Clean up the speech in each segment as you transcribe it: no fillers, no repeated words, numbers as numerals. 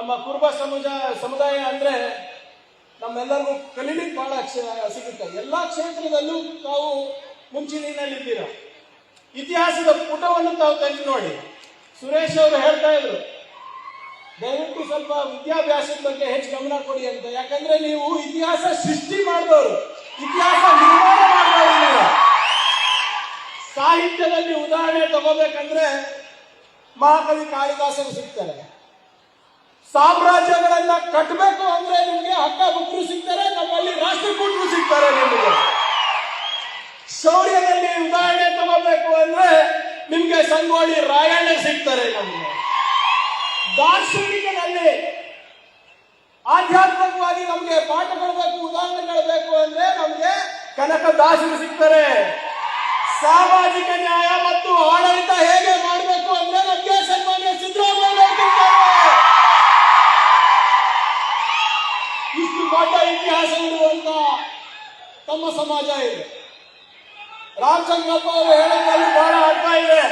ನಮ್ಮ ಕುರುಬ ಸಮುದಾಯ ಅಂದ್ರೆ ನಮ್ಮೆಲ್ಲರಿಗೂ ಕಲೀಲಿಕ್ಕೆ ಬಹಳ ಸಿಗುತ್ತೆ. ಎಲ್ಲಾ ಕ್ಷೇತ್ರದಲ್ಲೂ ತಾವು ಮುಂಚೂಣಿಯಲ್ಲಿದ್ದೀರ. ಇತಿಹಾಸದ ಪುಟವನ್ನು ತಾವು ತೆಗೆದು ನೋಡಿ. ಸುರೇಶ್ ಅವರು ಹೇಳ್ತಾ ಇದ್ರು, ದಯವಿಟ್ಟು ಸ್ವಲ್ಪ ವಿದ್ಯಾಭ್ಯಾಸದ ಬಗ್ಗೆ ಹೆಚ್ಚು ಗಮನ ಕೊಡಿ ಅಂತ. ಯಾಕಂದ್ರೆ ನೀವು ಇತಿಹಾಸ ಸೃಷ್ಟಿ ಮಾಡಿದವರು, ಇತಿಹಾಸ ನಿರ್ಮಾಣ ಮಾಡಿದವರು ನೀವು. ಸಾಹಿತ್ಯದಲ್ಲಿ ಉದಾಹರಣೆ ತಗೋಬೇಕಂದ್ರೆ ಮಹಾಕವಿ ಕಾಳಿದಾಸರು ಸಿಗ್ತಾರೆ. ಸಾಮ್ರಾಜ್ಯಗಳನ್ನ ಕಟ್ಟಬೇಕು ಅಂದ್ರೆ ನಿಮ್ಗೆ ಹಕ್ಕ ಬುಕ್ರು ಸಿಗ್ತಾರೆ, ನಮ್ಮಲ್ಲಿ ರಾಷ್ಟ್ರಕೂಟರು ಸಿಗ್ತಾರೆ. ನಿಮಗೆ ಶೌರ್ಯದಲ್ಲಿ ಉದಾಹರಣೆ ತಗೋಬೇಕು ಅಂದ್ರೆ ನಿಮ್ಗೆ ಸಂಗೊಳ್ಳಿ ರಾಯಣ್ಣ ಸಿಗ್ತಾರೆ. ನಮ್ಗೆ ದಾರ್ಶನಿಕನಲ್ಲಿ ಆಧ್ಯಾತ್ಮಿಕವಾಗಿ ನಮ್ಗೆ ಪಾಠಗಳು ಬೇಕು, ಉದಾಹರಣೆಗಳು ಬೇಕು ಅಂದ್ರೆ ನಮ್ಗೆ ಕನಕದಾಸರು ಸಿಗ್ತಾರೆ. ಸಾಮಾಜಿಕ ನ್ಯಾಯ ಮತ್ತು ಆಡಳಿತ ಹೇಗೆ ಮಾಡಬೇಕು ಅಂದ್ರೆ ನಮ್ಗೆ ಸನ್ಮಾನ್ಯ ಸಿದ್ದರಾಮಯ್ಯ ಸಿಗ್ತಾರೆ. ಇಷ್ಟು ದೊಡ್ಡ ಇತಿಹಾಸ ಇರುವಂತ ತಮ್ಮ ಸಮಾಜ ಇದೆ. ರಾಮಚಂದ್ರಪ್ಪ ಅವರು ಹೇಳೋದ್ರಲ್ಲಿ ಬಹಳ ಅರ್ಥ ಇದೆ.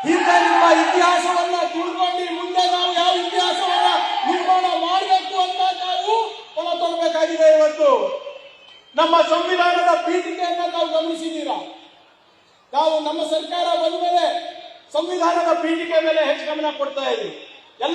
ಹಿಂದೆ ನಿಮ್ಮ ಇತಿಹಾಸವನ್ನ ತಿಳ್ಕೊಂಡು ಮುಂದೆ ನಾವು ಯಾವ ಇತಿಹಾಸವನ್ನ ನಿರ್ಮಾಣ ಮಾಡಬೇಕು ಅಂತ ನಾವು ಹೊರ ತರಬೇಕಾಗಿದೆ. ಇವತ್ತು ನಮ್ಮ ಸಂವಿಧಾನದ ಪೀಠಿಕೆಯನ್ನ ತಾವು ಗಮನಿಸಿದ್ದೀರಾ. ನಾವು ನಮ್ಮ ಸರ್ಕಾರ ಬಂದ ಮೇಲೆ ಸಂವಿಧಾನದ ಪೀಠಿಕೆ ಮೇಲೆ ಹೆಚ್ಚು ಗಮನ ಕೊಡ್ತಾ ಇದ್ದೀವಿ.